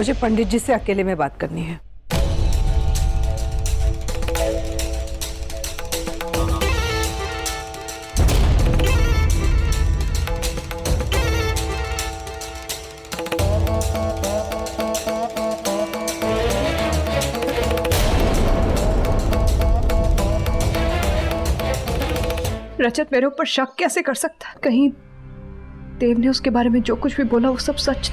मुझे पंडित जी से अकेले में बात करनी है। रजत मेरे ऊपर शक कैसे कर सकता है? कहीं देव ने उसके बारे में जो कुछ भी बोला वो सब सच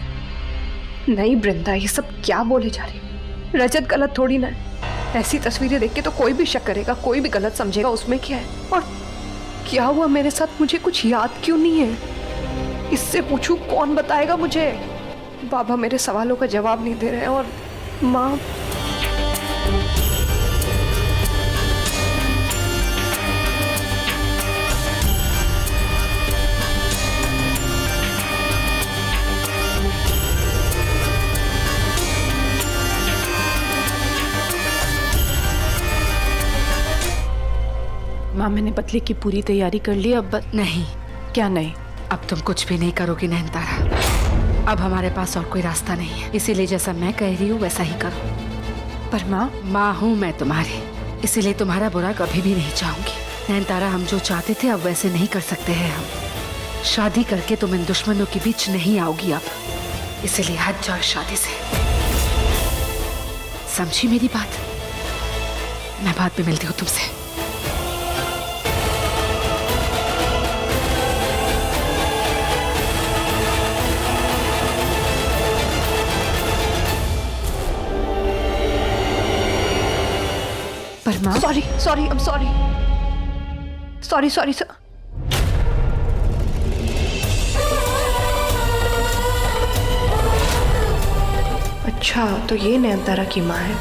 नहीं। वृंदा, ये सब क्या बोले जा रही? रजत गलत थोड़ी ना है। ऐसी तस्वीरें देख के तो कोई भी शक करेगा, कोई भी गलत समझेगा। उसमें क्या है? और क्या हुआ मेरे साथ? मुझे कुछ याद क्यों नहीं है? इससे पूछूं, कौन बताएगा मुझे? बाबा मेरे सवालों का जवाब नहीं दे रहे हैं और माँ माँ, मैंने बदले की पूरी तैयारी कर ली। अब नहीं, क्या नहीं? अब तुम कुछ भी नहीं करोगी नयनतारा। अब हमारे पास और कोई रास्ता नहीं है, इसीलिए जैसा मैं कह रही हूँ वैसा ही करो। पर माँ, माँ हूँ मैं तुम्हारी, इसीलिए तुम्हारा बुरा कभी भी नहीं चाहूंगी। नयनतारा, हम जो चाहते थे अब वैसे नहीं कर सकते हैं। हम शादी करके तुम इन दुश्मनों के बीच नहीं आओगी अब, इसीलिए हट जाओ शादी से। समझी मेरी बात? मैं बाद में मिलती हूँ तुमसे। पर माँ, sorry, I am sorry sir. अच्छा, तो ये नयनतारा की माँ है।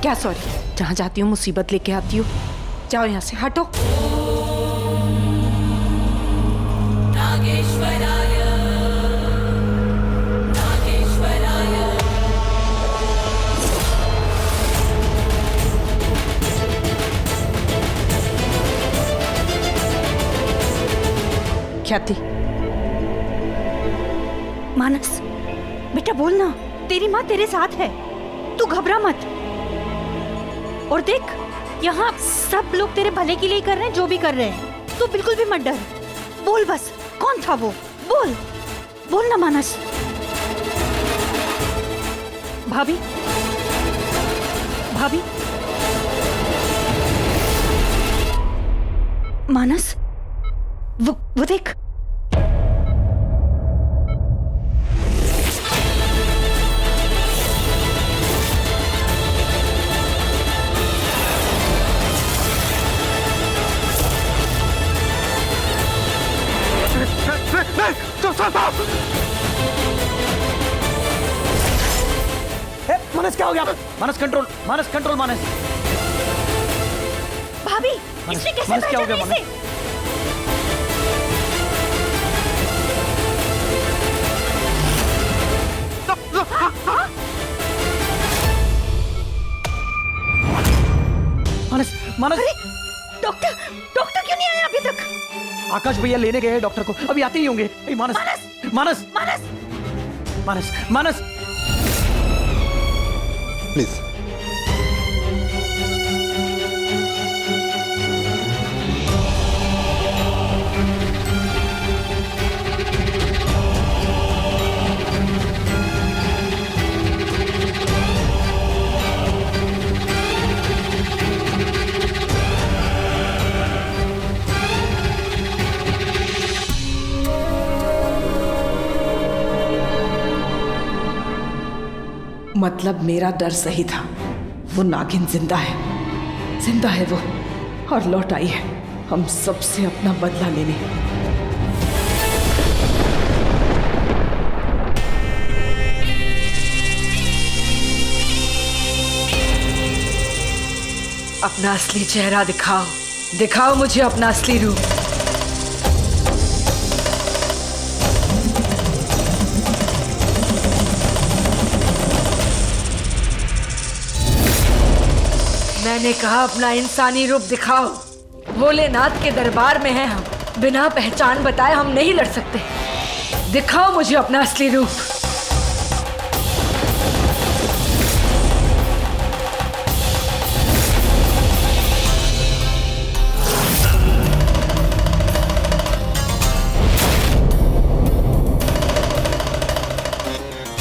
क्या सॉरी? जहाँ जाती हूँ मुसीबत लेके आती हूँ। जाओ यहाँ से, हटो। ख्याति, मानस बेटा बोल ना, तेरी माँ तेरे साथ है, तू घबरा मत। और देख, यहाँ सब लोग तेरे भले के लिए कर रहे हैं जो भी कर रहे हैं, तू बिल्कुल भी मत डर। बोल बस, कौन था वो? बोल बोल ना मानस। भाभी, भाभी, मानस, वो देख। मानस, क्या हो गया? मानस कंट्रोल, मानस कंट्रोल, मानस। भाभी, इसने कैसे मानस, क्या हो गया? पहचाना मानस, मानस, मानस। अरे डॉक्टर, डॉक्टर क्यों नहीं आया अभी तक? आकाश भैया लेने गए हैं डॉक्टर को, अभी आते ही होंगे। मानस, मानस, मानस, मानस, मानस, प्लीज। मतलब मेरा डर सही था। वो नागिन जिंदा है वो, और लौट आई है हम सबसे अपना बदला लेने। अपना असली चेहरा दिखाओ मुझे अपना असली रूप। मैं मैंने कहा अपना इंसानी रूप दिखाओ। भोलेनाथ के दरबार में हैं हम, बिना पहचान बताए हम नहीं लड़ सकते। दिखाओ मुझे अपना असली रूप।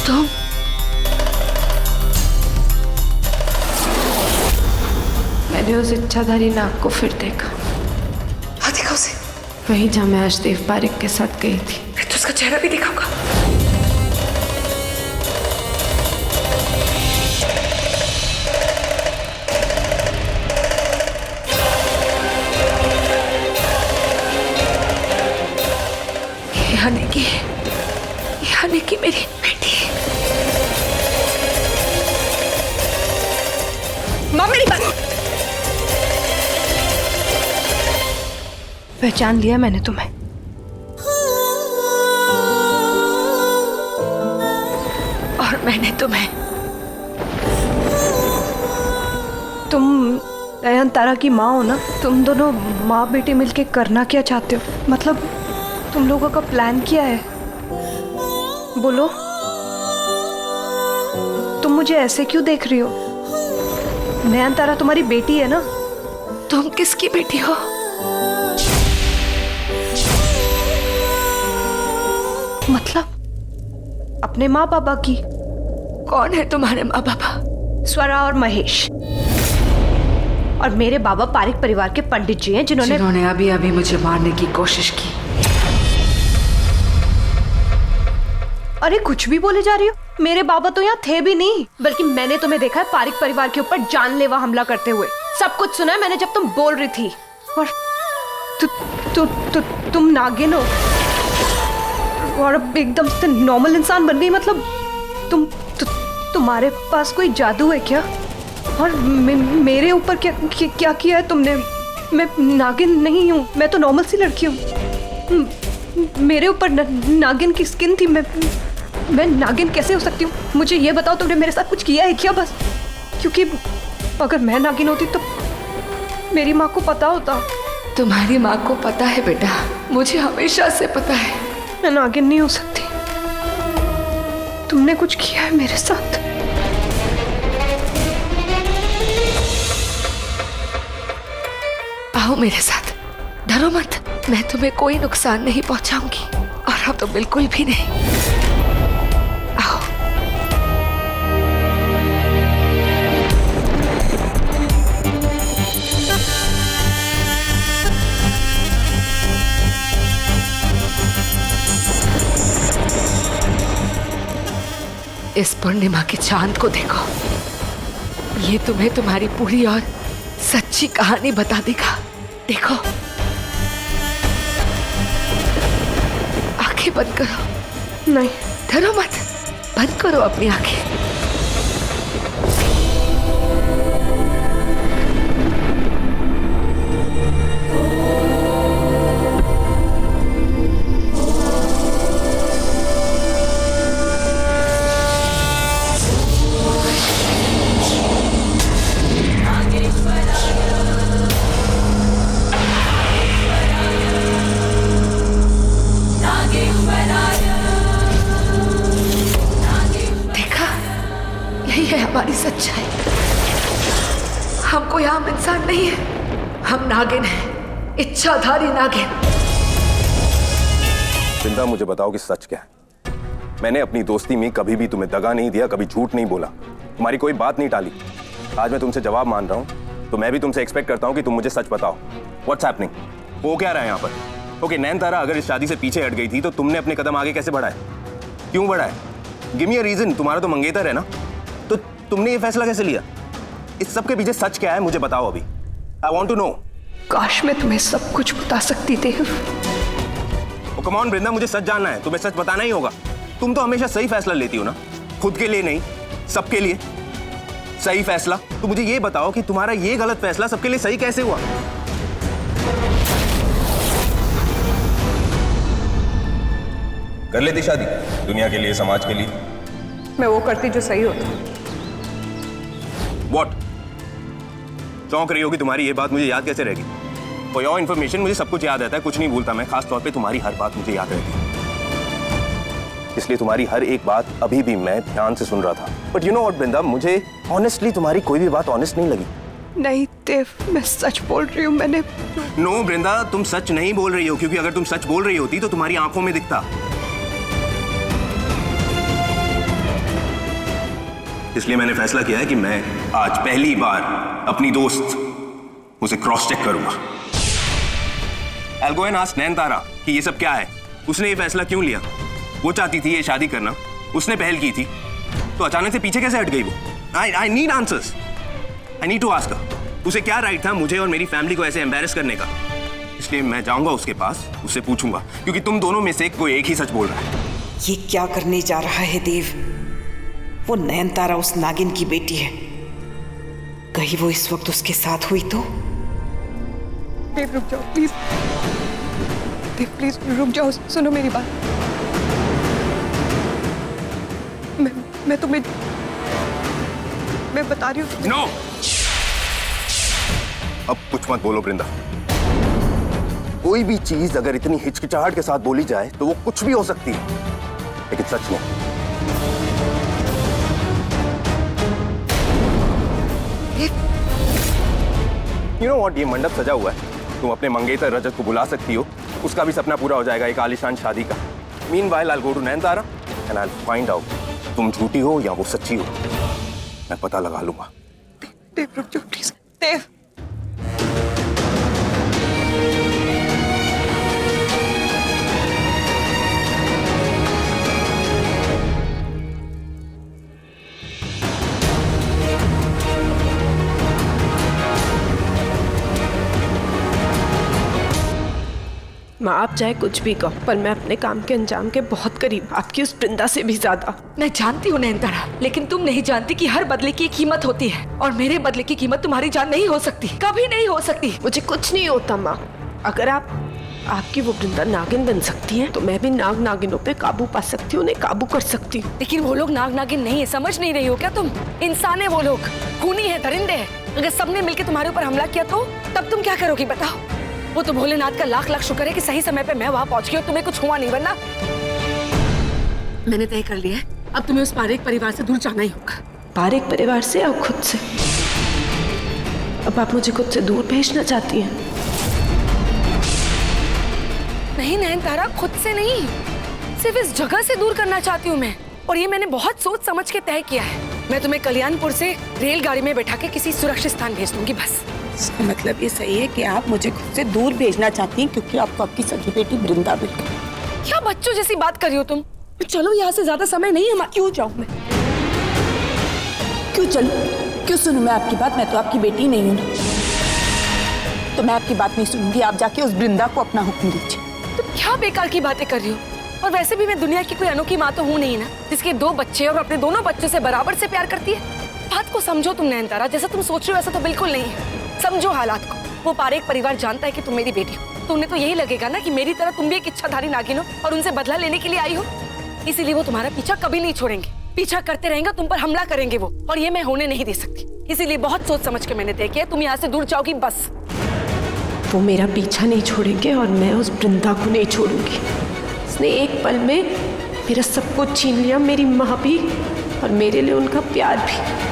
तुम मैंने उस इच्छाधारी नाग को फिर देखा। देखा उसे? वही जहाँ मैं आज देव पारिक के साथ गई थी। तो उसका चेहरा भी देखा होगा। यानी कि मेरी बेटी। माँ मेरी बात। पहचान लिया मैंने तुम्हें। और मैंने तुम्हें। तुम नयनतारा की माँ हो ना? तुम दोनों माँ बेटी मिलके करना क्या चाहते हो? मतलब तुम लोगों का प्लान क्या है? बोलो। तुम मुझे ऐसे क्यों देख रही हो? नयनतारा तुम्हारी बेटी है ना? तुम किसकी बेटी हो? मतलब अपने माँ बाबा की। कौन है तुम्हारे माँ बाबा? स्वरा और महेश। और मेरे बाबा पारिक परिवार के पंडित जी हैं जिन्होंने अभी अभी मुझे मारने की कोशिश की। अरे कुछ भी बोले जा रही हो? मेरे बाबा तो यहाँ थे भी नहीं, बल्कि मैंने तुम्हें देखा है पारिक परिवार के ऊपर जानलेवा हमला करते हुए। सब कुछ सुना है मैंने जब तुम बोल रही थी। और तुम नागिन हो और अब एकदम से नॉर्मल इंसान बन गई। मतलब तुम्हारे पास कोई जादू है क्या? और मेरे ऊपर क्या किया है तुमने? मैं नागिन नहीं हूँ, मैं तो नॉर्मल सी लड़की हूँ। मेरे ऊपर नागिन की स्किन थी। मैं नागिन कैसे हो सकती हूँ? मुझे ये बताओ, तुमने मेरे साथ कुछ किया है क्या? बस क्योंकि अगर मैं नागिन होती तो मेरी माँ को पता होता। तुम्हारी माँ को पता है बेटा, मुझे हमेशा से पता है। मैं नागिन नहीं हो सकती। तुमने कुछ किया है मेरे साथ। आओ मेरे साथ, डरो मत, मैं तुम्हें कोई नुकसान नहीं पहुंचाऊंगी। और अब तो बिल्कुल भी नहीं। आओ। इस पूर्णिमा के चांद को देखो, ये तुम्हें तुम्हारी पूरी और सच्ची कहानी बता देगा। देखो, आंखें बंद करो। नहीं, डरो मत, बंद करो अपनी आंखें। हमारी सच्चाई, हम कोई आम इंसान नहीं है, हम नागिन हैं, इच्छाधारी नागिन। वृंदा, मुझे बताओ कि सच क्या है? मैंने अपनी दोस्ती में कभी भी तुम्हें दगा नहीं दिया, कभी झूठ नहीं बोला, तुम्हारी कोई बात नहीं टाली। आज मैं तुमसे जवाब मान रहा हूं, तो मैं भी तुमसे एक्सपेक्ट करता हूं कि तुम मुझे सच बताओ। What's happening? वो क्या रहा है यहाँ पर? ओके, नयनतारा अगर इस शादी से पीछे हट गई थी तो तुमने अपने कदम आगे कैसे बढ़ाए? क्यों बढ़ाए? Give me a reason. तुम्हारा तो मंगेतर है ना, तो तुमने ये फैसला कैसे लिया? इस सब के पीछे सच क्या है मुझे बताओ अभी। I want to know. काश मैं तुम्हें सब कुछ बता सकती थी। कम ऑन वृंदा, मुझे सच जानना है, तुम्हें सच बताना ही होगा। तुम तो हमेशा सही फैसला लेती हो ना, खुद के लिए नहीं, सबके लिए सही फैसला। तो मुझे ये बताओ कि तुम्हारा ये गलत फैसला सबके लिए सही कैसे हुआ? कर लेती शादी दुनिया के लिए, समाज के लिए। मैं वो करती जो सही होता। What? चौंक रही होगी, तुम्हारी ये बात मुझे याद कैसे रहेगी? फॉर योर इन्फॉर्मेशन, मुझे सब कुछ याद रहता है, कुछ नहीं भूलता मैं। खास तौर पे तुम्हारी हर बात मुझे याद रहती है, इसलिए तुम्हारी हर एक बात अभी भी मैं ध्यान से सुन रहा था। बट यू नो व्हाट वृंदा, मुझे ऑनेस्टली तुम्हारी कोई भी बात ऑनेस्ट नहीं लगी। नहीं देव, मैं सच बोल रही हूँ। मैंने नो वृंदा, तुम सच नहीं बोल रही हो, क्योंकि अगर तुम सच बोल रही होती तो तुम्हारी आंखों में दिखता। इसलिए मैंने फैसला किया है कि मैं आज पहली बार अपनी दोस्त उसे क्रॉस चेक करूंगा। I'll go and ask Nayanthara कि ये सब क्या है, उसने ये फैसला क्यों लिया, वो चाहती थी ये शादी करना, उसने पहल की थी, तो अचानक से पीछे कैसे हट गई वो? I need answers. I need to ask her. उसे क्या राइट था मुझे और मेरी फैमिली को ऐसे एम्बैरेस करने का? इसलिए मैं जाऊंगा उसके पास, उससे पूछूंगा, क्योंकि तुम दोनों में से कोई एक ही सच बोल रहा है। ये क्या करने जा रहा है देव? वो नयनतारा उस नागिन की बेटी है, कहीं वो इस वक्त उसके साथ हुई तो? देव रुक जाओ प्लीज, देव प्लीज रुक जाओ, सुनो मेरी बात। मैं तुम्हें मैं बता रही हूँ। नो, अब कुछ मत बोलो वृंदा। कोई भी चीज अगर इतनी हिचकिचाहट के साथ बोली जाए तो वो कुछ भी हो सकती है, लेकिन सच नहीं। You know what, ये मंडप सजा हुआ है, तुम अपने मंगेतर रजत को बुला सकती हो, उसका भी सपना पूरा हो जाएगा एक आलीशान शादी का। Meanwhile, I'll go to Nayanthara and I'll find out तुम झूठी हो या वो सच्ची हो, मैं पता लगा लूंगा। देव रुक जाओ प्लीज, देव। माँ आप चाहे कुछ भी कहो, पर मैं अपने काम के अंजाम के बहुत करीब, आपकी उस वृंदा से भी ज्यादा। मैं जानती हूँ नैनतारा, लेकिन तुम नहीं जानती कि हर बदले की एक कीमत होती है, और मेरे बदले की कीमत तुम्हारी जान नहीं हो सकती, कभी नहीं हो सकती। मुझे कुछ नहीं होता माँ, अगर आपकी वो वृंदा नागिन बन सकती है तो मैं भी नाग नागिनों पे काबू पा सकती हूँ, उन्हें काबू कर सकती हूँ। लेकिन वो लोग नाग नागिन नहीं है, समझ नहीं रही हो क्या तुम? इंसान है वो लोग, खूनी है, दरिंदे है। अगर सबने मिलकर तुम्हारे ऊपर हमला किया तो तब तुम क्या करोगी बताओ? वो तो भोलेनाथ का लाख लाख शुक्र है कि सही समय पे मैं वहां पहुंच गई और तुम्हें कुछ हुआ नहीं, वरना मैंने तय कर लिया है, अब तुम्हें उस पारेख परिवार से दूर जाना ही होगा। पारेख परिवार से और खुद से? अब आप मुझे खुद से दूर भेजना चाहती हैं? नहीं नैनतारा, खुद से नहीं, सिर्फ इस जगह से दूर करना चाहती हूँ मैं, और ये मैंने बहुत सोच समझ के तय किया है। मैं तुम्हें कल्याणपुर से रेलगाड़ी में बैठा के किसी सुरक्षित स्थान भेज दूंगी बस। इसका मतलब ये सही है कि आप मुझे खुद से दूर भेजना चाहती हैं क्योंकि आपको आपकी सगी बेटी वृंदा मिल गई। क्या बच्चों जैसी बात कर रही हो तुम? चलो यहाँ से ज्यादा समय नहीं है। क्यों जाऊं मैं? क्यों चलूं? क्यों सुनूं मैं आपकी बात? मैं तो आपकी बेटी नहीं हूं ना, तो मैं आपकी बात नहीं सुनूंगी। आप जाके उस वृंदा को अपना हुक्म दीजिए। तुम क्या बेकार की बातें कर रही हो? और वैसे भी मैं दुनिया की कोई अनोखी माँ तो हूँ नहीं ना, जिसके 2 बच्चे और अपने दोनों बच्चों से बराबर से प्यार करती है। बात को समझो तुम नैनतारा, जैसा तुम सोच रही हो ऐसा तो बिल्कुल नहीं है। समझो हालात को। वो पारेख परिवार जानता है कि तुम मेरी बेटी हो, तो उन्हें तो यही लगेगा ना कि मेरी तरह तुम भी एक इच्छाधारी नागिन हो और उनसे बदला लेने के लिए आई हो। इसीलिए वो तुम्हारा पीछा कभी नहीं छोड़ेंगे, पीछा करते रहेंगे, तुम पर हमला करेंगे वो, और ये मैं होने नहीं दे सकती। इसीलिए बहुत सोच समझ के मैंने तय किया, तुम यहाँ से दूर जाओगी बस। वो मेरा पीछा नहीं छोड़ेंगे और मैं उस वृंदा को नहीं छोड़ूंगी। उसने एक पल में मेरा सब कुछ छीन लिया, मेरी माँ भी और मेरे लिए उनका प्यार भी।